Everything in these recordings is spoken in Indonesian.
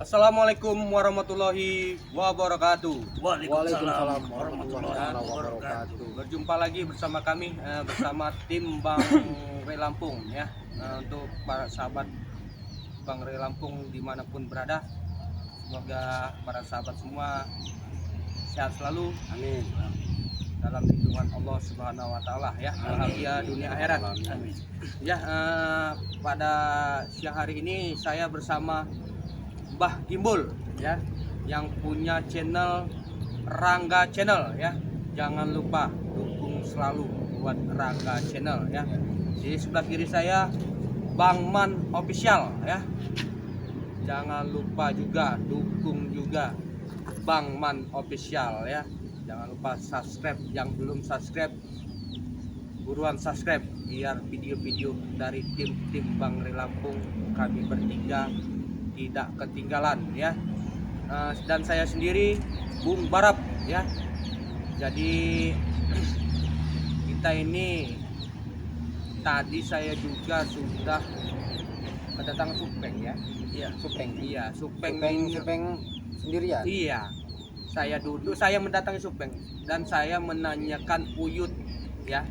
Assalamualaikum warahmatullahi wabarakatuh. Waalaikumsalam warahmatullahi wabarakatuh. Berjumpa lagi bersama kami bersama tim Bang Re Lampung ya. Untuk para sahabat Bang Re Lampung dimanapun berada, semoga para sahabat semua sehat selalu. Amin. Dalam lindungan Allah Subhanahu Wa Taala ya. Bahagia dunia akhirat. Amin. Ya, pada siang hari ini saya bersama Mbah Gimbul ya, yang punya channel Rangga Channel ya. Jangan lupa dukung selalu buat Rangga Channel ya. Di sebelah kiri saya Bang Man Official ya. Jangan lupa juga dukung juga Bang Man Official ya. Jangan lupa subscribe, yang belum subscribe buruan subscribe biar video-video dari tim Bang Re Lampung kami bertiga tidak ketinggalan ya. Dan saya sendiri Bung Barap ya. Jadi kita ini tadi saya juga sudah kedatangan Supeng ya. Iya, Supeng. Iya, Supeng Sendirian. Iya. Saya mendatangi Supeng dan saya menanyakan Uyut ya.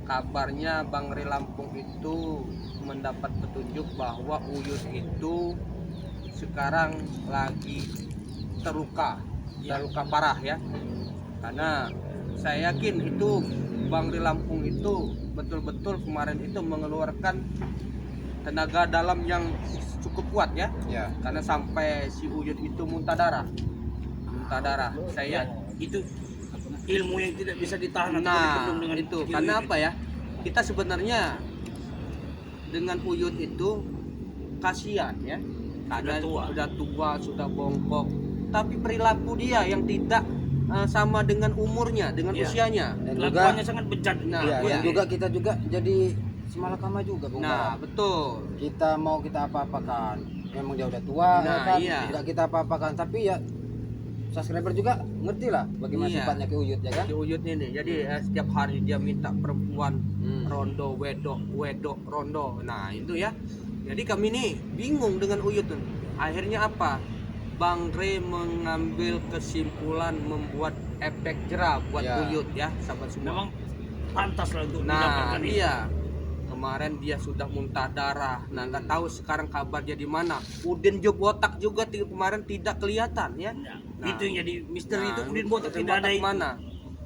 Kabarnya Bang Re Lampung itu mendapat petunjuk bahwa Uyut itu sekarang lagi terluka parah ya. Karena saya yakin itu Bang Re Lampung itu betul-betul kemarin itu mengeluarkan tenaga dalam yang cukup kuat ya. Ya. Karena sampai si Uyut itu muntah darah. Saya Itu ilmu yang tidak bisa ditahan atau nah dipendam dengan itu video karena ini. apa ya, kita sebenarnya dengan Uyut itu kasihan ya, karena sudah tua, sudah bongkok, tapi perilaku dia yang tidak sama dengan umurnya, dengan Iya. usianya. Dan Kelakuannya juga sangat bejat. Nah, ya, iya. dan juga kita juga jadi semalakama juga, Bung. Nah betul. Kita mau kita apa-apakan. Memang dia udah tua, Nah, ya kan? iya. Enggak kita apa-apakan, tapi ya subscriber juga ngerti lah bagaimana Iya. sifatnya ke Uyut ya kan? Si Uyut ini jadi setiap hari dia minta perempuan rondo, wedok, rondo. Nah itu ya. Jadi kami nih bingung dengan Uyut. Akhirnya apa? Bang Re mengambil kesimpulan membuat efek jerah buat Ya. Uyut ya, sahabat semua. Memang pantas lah untuk Nah mendapatkan itu. iya, kemarin dia sudah muntah darah. Nah nggak tahu sekarang kabarnya di mana. Udin botak juga kemarin tidak kelihatan ya. Nah, itu yang jadi misteri itu Udin botak Udin tidak ada itu. mana?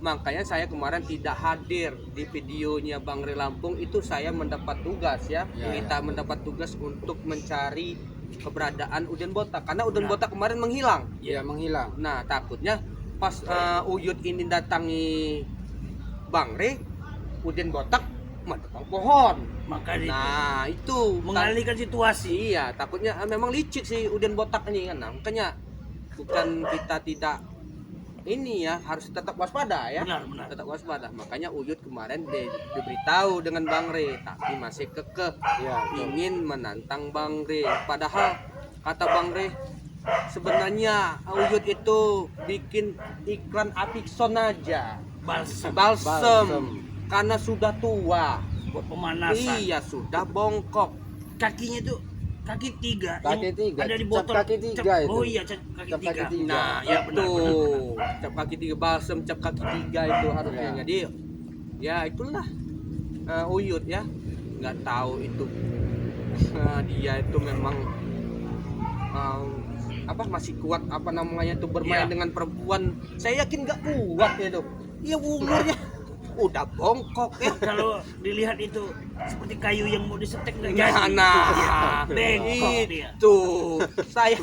Makanya saya kemarin tidak hadir di videonya Bang Re Lampung itu. Saya mendapat tugas ya. Ya. Kita mendapat tugas untuk mencari keberadaan Udin botak karena Udin Nah. botak kemarin menghilang. Ya, menghilang. Nah takutnya pas Uyut ini datangi Bang Re, Udin botak menebang pohon. Makanya itu Nah itu mengalihkan situasi. iya, takutnya memang licik sih Udin botak ini kan. Nah, makanya bukan kita tidak ini ya, harus tetap waspada ya. Benar. Tetap waspada. Makanya Uyut kemarin diberitahu dengan Bang Re, tapi masih kekeh Ya, betul. ingin menantang Bang Re. Padahal kata Bang Re, sebenarnya Uyut itu bikin iklan Apixon aja, Balsam balsem, karena sudah tua. buat pemanasan. Iya, sudah bongkok. Kakinya itu kaki tiga. Kaki yang tiga, Ada di cap botol. kaki tiga itu. Oh iya, kaki Cap kaki tiga. tiga. Nah, Ya, itu benar. cap kaki tiga, balsem cap kaki tiga itu harusnya. Ya. Jadi ya itulah Uyut ya, nggak tahu itu dia itu memang masih kuat apa namanya itu bermain Iya. dengan perempuan. Saya yakin nggak kuat itu. Iya umurnya udah bongkok ya. Kalau dilihat itu seperti kayu yang mau disetek nggak jadi. Nah, Bengkok dia. itu saya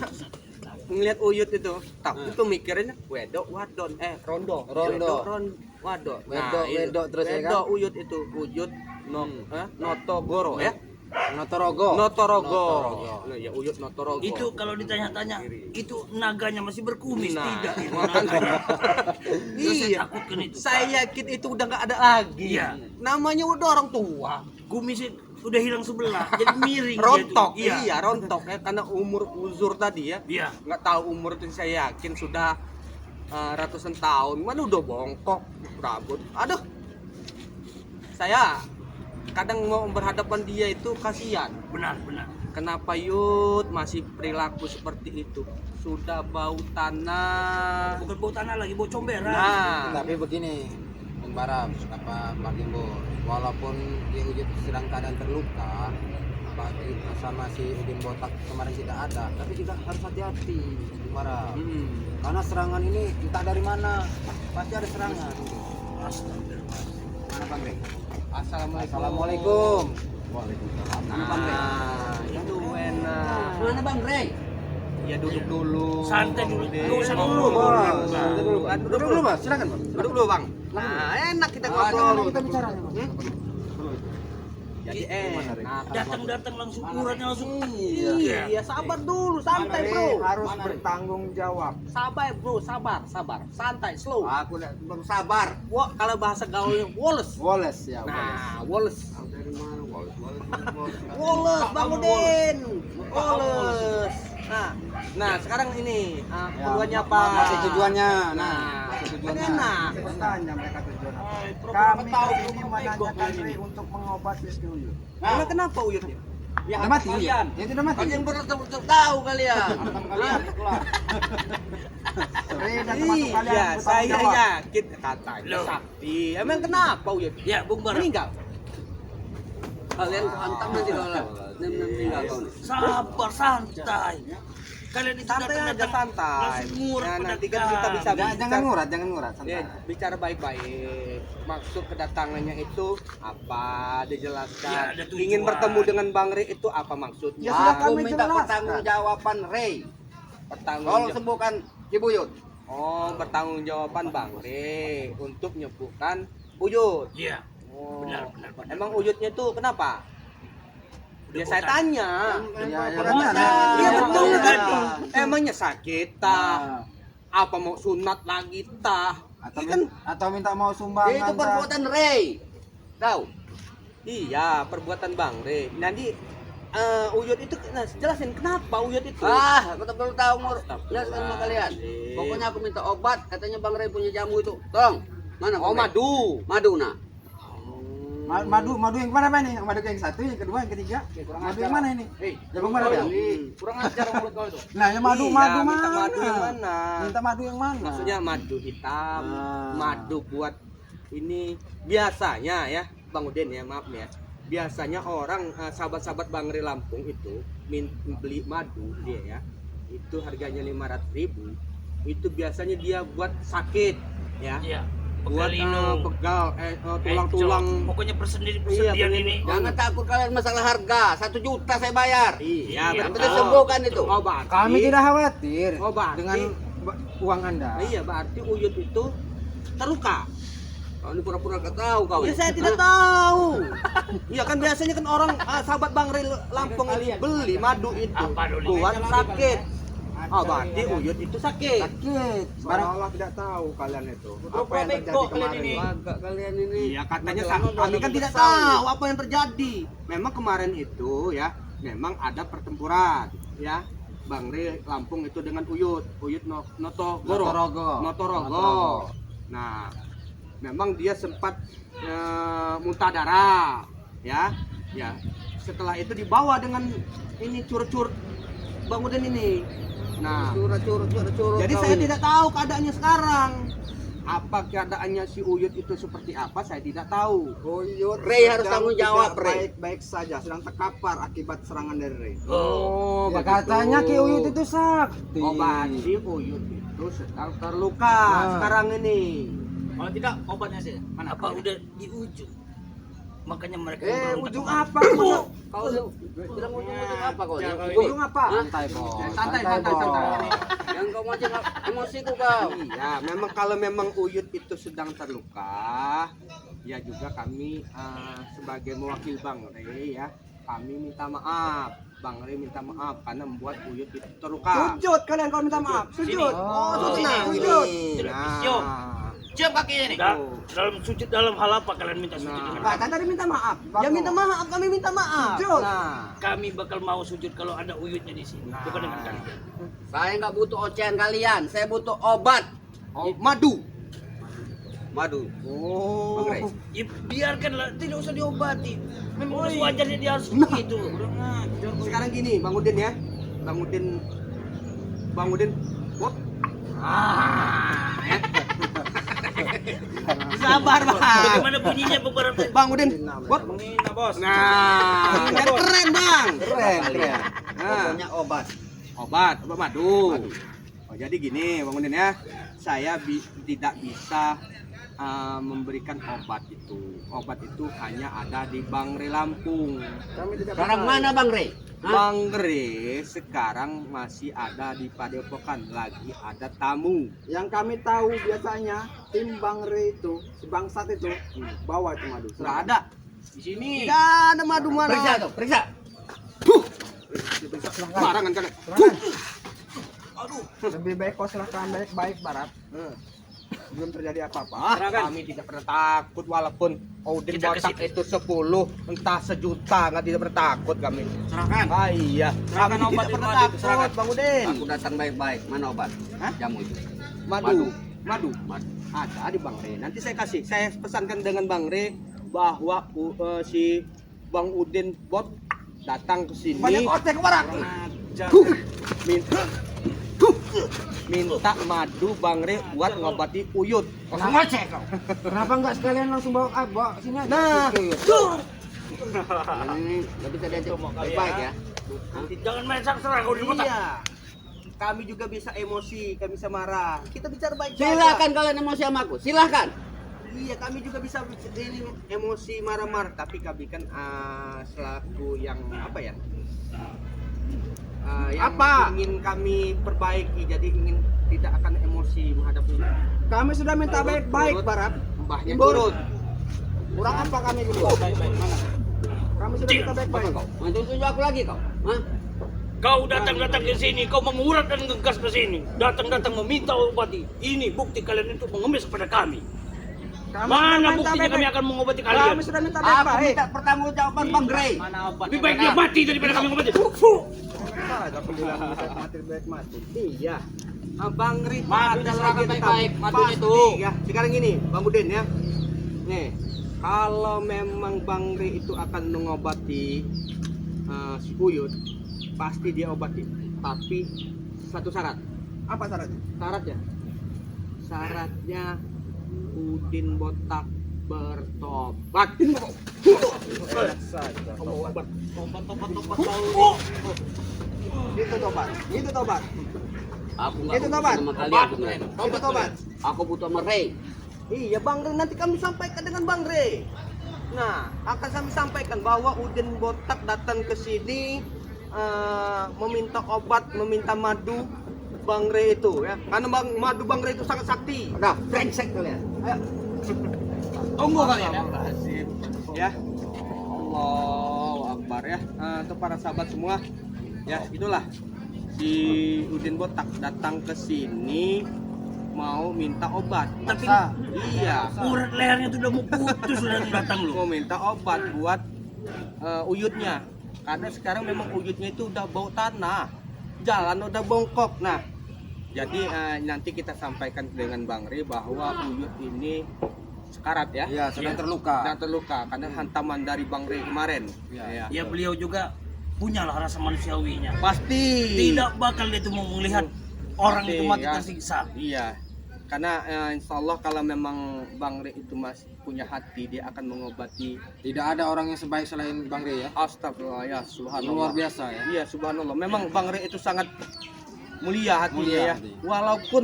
ngelihat Uyut itu, tapi itu mikirnya wedok wadon rondo Rondo. wadon. Wedok terus ya kan? Wedok Uyut itu Uyut Notogoro ya. Notorogo. Notorogo. Nah, ya Uyut Notorogo. Itu kalau ditanya-tanya itu naganya masih berkumis Nah, tidak itu makanya. naganya. Terus saya Iya. takutkan itu. Saya yakin itu udah nggak ada lagi. Iya. Namanya udah orang tua. Kumisnya udah hilang sebelah jadi miring dia Rontok, itu. iya rontok ya karena umur uzur tadi ya. Iya. Nggak tahu umur itu, saya yakin sudah ratusan tahun. Mana udah bongkok rambut. Aduh, saya kadang mau berhadapan dia itu kasihan. Benar. Kenapa Yud masih perilaku seperti itu? Sudah bau tanah. Bukan bau tanah lagi, bau comberan. Nah, Tapi begini, Bung Baram, apa Pak Gimbal, walaupun Ki Uyut sedang keadaan terluka, sama si Udin Botak kemarin tidak ada, tapi juga harus hati-hati, Bung Baram. Karena serangan ini entah dari mana, pasti ada serangan. Astagfirullah. Mana Bang Rey? Assalamualaikum. Assalamualaikum. Waalaikumsalam. Mana Bang Rey? Itu enak. Mana Bang Rey? Ya duduk dulu. Santai dulu. Deh. Nggak usah dulu. Ngobrol. Santai dulu, Bang. Duduk dulu, Bang. Silakan, Bang. Duduk dulu, Bang. Nah, enak kita Jangan ngobrol. kita bicara, Bang. Jadi enak. Datang-datang langsung uratnya langsung. Iya, sabar dulu, santai, Bro. Harus bertanggung jawab. Sabar, Bro, sabar. Santai, slow. Aku udah sabar. Wah, kalau bahasa gaulnya Wallace. Wallace ya. Nah, Wallace. Dari mana Wallace? Wallace, Bang Udin. Wallace. Nah, sekarang ini tujuannya apa? Masih tujuannya. Nah, masih kan tujuannya. enak. Bertanya mereka tujuan apa? Kami Kami ini menanyakan Rey untuk mengobati si Uyut. Emang kenapa Uyutnya? Ya, udah mati. kalian. Ya sudah mati. Kalian baru tahu kalian. Kalian keluar. Rey dan termasuk kalian Iya, bertanggung saya jawab. yakin katanya Loh. sakti. Emang kenapa Uyut? Ya, Bung Baram. Meninggal. Kalian hantam nanti kalau meninggal kau nih. Sabar, santai. Kalian itu Santai aja, datang-datang santai. langsung ngurat Nah, nanti kan pedagang. kita bisa Jangan ngurat, santai. Ya, bicara baik-baik. Maksud kedatangannya itu apa? Dijelaskan. Ya, ada tujuan. Ingin bertemu dengan Bang Rey itu apa maksudnya? Ya, sudah Aku kami minta jelaskan. pertanggungjawaban Rey. Bertanggung Tolong jawab. sembuhkan Cibuyut. Oh, bertanggungjawaban Bang Rey untuk menyembuhkan Uyut. Iya. Oh. Benar. Emang Uyutnya tuh kenapa? Ya saya tanya. Ya, Iya betul kan? Nah. Emangnya sakit tah? Apa mau sunat lagi tah? Atau, Ini kan atau minta mau sumbangan. Itu perbuatan Rey. Tahu? iya perbuatan Bang Rey. Nanti Uyut itu jelasin kenapa Uyut itu. Aku tak perlu tahu mur. Astagfirullahaladzim. Jelaskan sama kalian. Pokoknya aku minta obat. Katanya Bang Rey punya jamu itu. Tolong. Mana? Oh Bang Rey? madu. Madu nah. Madu yang mana Pak ini? Madu yang satu, yang kedua, yang ketiga. Madu yang mana ini? Ya Bang Baram ya? Kurang ajar mulut kau itu. Nah, yang madu Iya, madu minta mana? madu yang mana? Minta madu yang mana? Maksudnya madu hitam, Ah. madu buat ini biasanya ya Bang Udin ya maaf nih ya. Biasanya orang sahabat-sahabat Bang Rey Lampung itu beli madu dia ya. Itu harganya 500.000. Itu biasanya dia buat sakit ya. Iya. Buat Pegalino. pegal tulang-tulang. Pokoknya Iya, persediaan ini. Jangan takut kalian masalah harga. 1 juta saya bayar. Iya, Iya, Yang betul. penting sembuhkan itu. Oh, berarti, Kami tidak khawatir Oh, berarti- dengan uang Anda. Iya, berarti Uyut itu terluka. Kau ini pura-pura gak tahu kau. Ya ini. saya tidak tahu. Iya kan biasanya kan orang sahabat Bang Rey Lampung ini beli madu itu Apa dulu? buat sakit. Oh berarti Uyut itu sakit. Sakit. Barang Allah tidak tahu kalian itu. Apa yang terjadi kemarin? Agak kalian ini. Iya katanya Lama-lama kami kan udah tidak besar. tahu apa yang terjadi. Memang kemarin itu ya, memang ada pertempuran ya. Bang Rey Lampung itu dengan Uyut Notogoro. Notorogo. Nah, memang dia sempat muntah darah ya. Ya. Setelah itu dibawa dengan ini curut-curut Bang Udin ini. Nah, Curut. jadi kau saya ini. tidak tahu keadaannya sekarang. Apa keadaannya si Uyut itu seperti apa saya tidak tahu. Uyut Rey harus sedang tanggung jawab, tidak Rey. Baik-baik saja, sedang terkapar akibat serangan dari Rey. Oh, Katanya Ki Uyut itu sakti. Oh, berarti Uyut itu sedang terluka sekarang ini. Kalau tidak obatnya sih. Mana? Apa udah di ujung? Makanya mereka Ujung apa? Kau bilang ujung apa kau? Ujung apa? Santai, Bos. Santai. Yang kau mancing emosiku kau. Iya, memang kalau memang Uyut itu sedang terluka, ya juga kami sebagai mewakil Bang Rey ya, kami minta maaf. Bang Rey minta maaf karena membuat Uyut itu terluka. Sujud kalian kalau minta maaf. Sujud. Oh, sini. sujud. Televisi. Cium kakinya nih. Dalam sujud dalam hal apa kalian minta sujud dengan Nah, kan tadi minta maaf. Ya minta maaf, kami minta maaf. Sujud. Nah, kami bakal mau sujud kalau ada Uyutnya di sini. Bukan dengan kalian. Saya nggak butuh ocehan kalian. Saya butuh obat. oh, madu. madu. Oh. Bang Rey. Ya, biarkanlah, tidak usah diobati. Memang sewajarnya dia harus begitu. Sekarang gini, Bang Udin ya. Bang Udin, bot. Sabar, Bang. Bagaimana bunyinya beberapa? Bang Udin, bot. Menghina bos. Nah, kan keren, Bang. Keren. Nah, Pokoknya obat. obat madu. Oh, jadi gini, Bang Udin ya. Saya tidak bisa memberikan obat itu. Obat itu hanya ada di Bang Rey Lampung. Sekarang mana Bang Rey? Bang Rey sekarang masih ada di Padepokan, lagi ada tamu. Yang kami tahu biasanya tim Bang Rey itu, si bangsat itu bawa itu madu. Nggak ada di sini. Nggak ada madu mana. Periksa tuh, periksa. Barangan kan. Lebih baik kau serahkan baik-baik Barat. Belum terjadi apa-apa. Kami tidak pernah takut walaupun Odin Kita botak kasih- itu 10 entah sejuta nggak tidak pernah takut kami. Serahkan. Iya. Serahkan Kami obat tidak itu, pernah madu itu, takut serahkan. Bang Udin. Aku datang baik-baik. Mana obat? Hah? Jamu itu. Madu. Madu. Ada di Bang Rey. Nanti saya kasih. Saya pesankan dengan Bang Rey bahwa si Bang Udin bot datang ke sini. Banyak otek Barat. Minta madu Bang Rey buat ngobati uyut. Langsung ngoceh kau. Kenapa enggak sekalian langsung bawa sini aja? Nah, Ini nggak bisa diajak baik-baik ya. Jangan main serang kau di botak. iya. Kami juga bisa emosi, kami bisa marah. Kita bicara baik-baik. Silakan kalian emosi sama aku. Silakan. Iya, kami juga bisa ini emosi marah-marah, tapi kami kan selaku yang apa ya? Yang Apa? ingin kami perbaiki, jadi ingin tidak akan emosi menghadapi Kami sudah minta baik-baik Barat. mbahnya Imbur. turun. Kurang apa kami berdua? Mana? Kami sudah minta baik-baik. Mau tunjuk aku lagi kau? Hah? Kau datang-datang ke sini, kau mengurat dan ngegas ke sini. Datang-datang meminta obati. Ini bukti kalian itu mengemis kepada kami. Kami Mana sudah minta buktinya kami baik-baik. akan mengobati Kami kalian? sudah minta Aku baik-baik. minta pertanggungjawaban Bang Rey. Lebih baik dia mati daripada kami mengobati. Aku bilang mati baik mati. Iya. Bang Rey Madu ada diserahkan lagi baik-baik, tetap. madunya Pasti, tuh. ya. Sekarang gini, Bang Udin ya. Nih, kalau memang Bang Rey itu akan mengobati si Uyut, pasti dia obati. Tapi satu syarat. Apa syaratnya? Syaratnya. Syaratnya Udin botak bertobat. Itu tobat. Itu tobat. Aku nggak Itu butuh tobat. sama kalian sebenarnya. Itu tobat. Aku butuh sama Rey. Iya Bang Rey, nanti kami sampaikan dengan Bang Rey. Nah, akan kami sampaikan bahwa Udin botak datang ke sini meminta obat, meminta madu Bang Rey itu ya. Karena madu Bang Rey itu sangat sakti. Udah, brengsek kalian. Ayo. Tunggu kalian ya. Ya. Allahu Akbar ya. Untuk para sahabat semua, ya itulah si Udin botak datang ke sini mau minta obat. Tapi- iya, Urat lehernya tuh udah mau putus sudah datang lu. mau minta obat buat uyutnya. Karena sekarang memang uyutnya itu udah bau tanah, jalan udah bongkok. Nah, jadi nanti kita sampaikan dengan Bang Rey bahwa uyut ini sekarat ya. Iya, sedang terluka. Sedang terluka karena hantaman dari Bang Rey kemarin. Iya. Ya beliau juga punyalah rasa manusiawinya. Pasti. Tidak bakal dia tuh mau melihat orang itu mati ya. tersiksa. Iya. Karena insya Allah kalau memang Bang Rey itu masih punya hati, dia akan mengobati. Tidak ada orang yang sebaik selain Bang Rey ya. Astagfirullah ya, subhanallah. Luar biasa ya. Iya, subhanallah. Memang Bang Rey itu sangat mulia hatinya Mulia ya. hati. Walaupun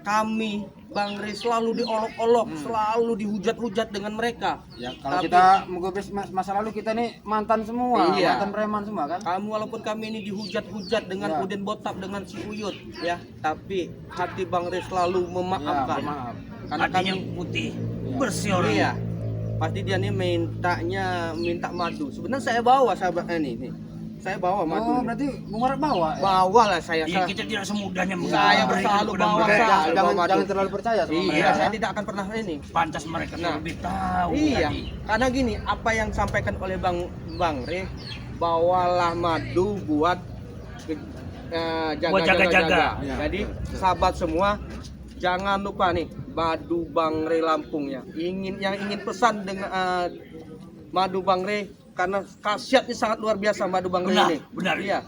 kami Bang Rey selalu diolok-olok, selalu dihujat-hujat dengan mereka. Ya, kalau Tapi- kita menggubris masa lalu kita nih mantan semua, Iya. mantan preman semua kan. Kamu walaupun kami ini dihujat-hujat dengan Ya. Udin botak, dengan si Uyut ya, tapi hati Bang Rey selalu Ya, memaafkan. maaf. Karena Hatinya kami putih, Iya. bersih orang. iya. Pasti dia nih minta madu. Sebenarnya saya bawa sahabatnya nih. Saya bawa madu. Oh, nih. berarti Bung Maret bawa ya? Bawa lah saya. Ya, kita tidak semudahnya Saya memberikan selalu kepada bawa mereka. saya. Jangan, Madu. jangan terlalu percaya sama Iya, mereka. saya ya. tidak akan pernah ini. Pantas mereka Nah. lebih tahu. Iya, tadi. karena gini, apa yang disampaikan oleh Bang Rey, bawalah madu buat Buat jaga-jaga. Jadi sahabat semua, jangan lupa nih madu Bang Rey Lampung ya. Yang ingin pesan dengan madu Bang Rey karena khasiatnya sangat luar biasa madu Bang Rey ini. Benar. Iya.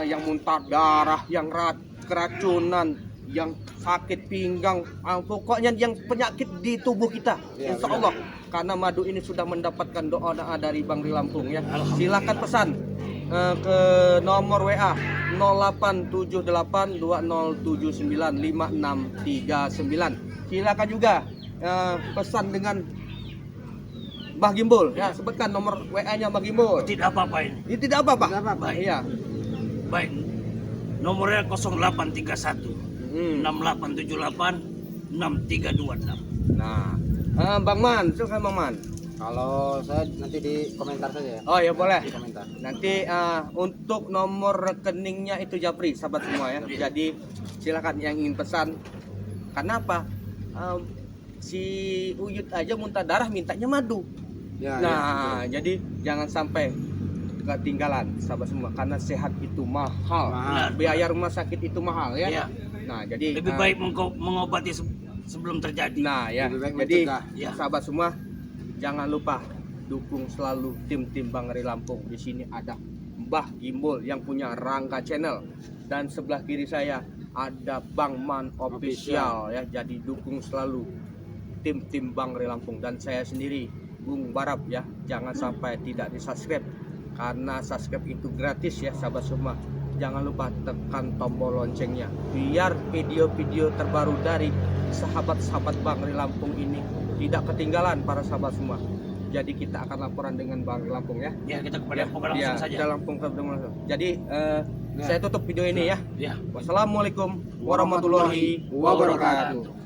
Yang muntah darah, yang keracunan, yang sakit pinggang, pokoknya yang penyakit di tubuh kita, insya Allah. Karena madu ini sudah mendapatkan doa dari Bang Rey Lampung ya. Silakan pesan ke nomor WA 087820795639. Silakan juga pesan dengan Mbah Gimbol ya, sebutkan nomor WA-nya Mbah Gimbol. Tidak apa-apa ini. Ini tidak apa-apa. Tidak apa-apa. Iya. Baik. Nomornya 0831 6878 6326. Nah, Bang Man, silakan Bang Man. Kalau saya nanti di komentar saja ya. Oh ya boleh. Di komentar. Nanti untuk nomor rekeningnya itu Japri, sahabat semua ya. Jadi silakan yang ingin pesan. Karena apa? Si Uyut aja muntah darah mintanya madu. Ya, Nah, jadi jangan sampai ketinggalan sahabat semua karena sehat itu mahal. Mahal. Biaya rumah sakit itu mahal ya. Iya. Nah, jadi Lebih baik mengobati sebelum terjadi. nah ya. Lebih baik Jadi mencegah. Ya. sahabat semua jangan lupa dukung selalu tim-tim Bang Rey Lampung. Di sini ada Mbah Gimbol yang punya Rangga Channel dan sebelah kiri saya ada Bang Man Official ya. Jadi dukung selalu tim-tim Bang Rey Lampung dan saya sendiri Bung Barap ya. Jangan sampai tidak di-subscribe karena subscribe itu gratis ya sahabat semua. Jangan lupa tekan tombol loncengnya biar video-video terbaru dari sahabat-sahabat Bang Rey Lampung ini tidak ketinggalan para sahabat semua. Jadi kita akan laporan dengan Bang Rey Lampung ya. Ya, kita kepada Lampung langsung saja. Kita Lampung langsung. Jadi saya tutup video ini ya. Ya. Wassalamualaikum warahmatullahi wabarakatuh.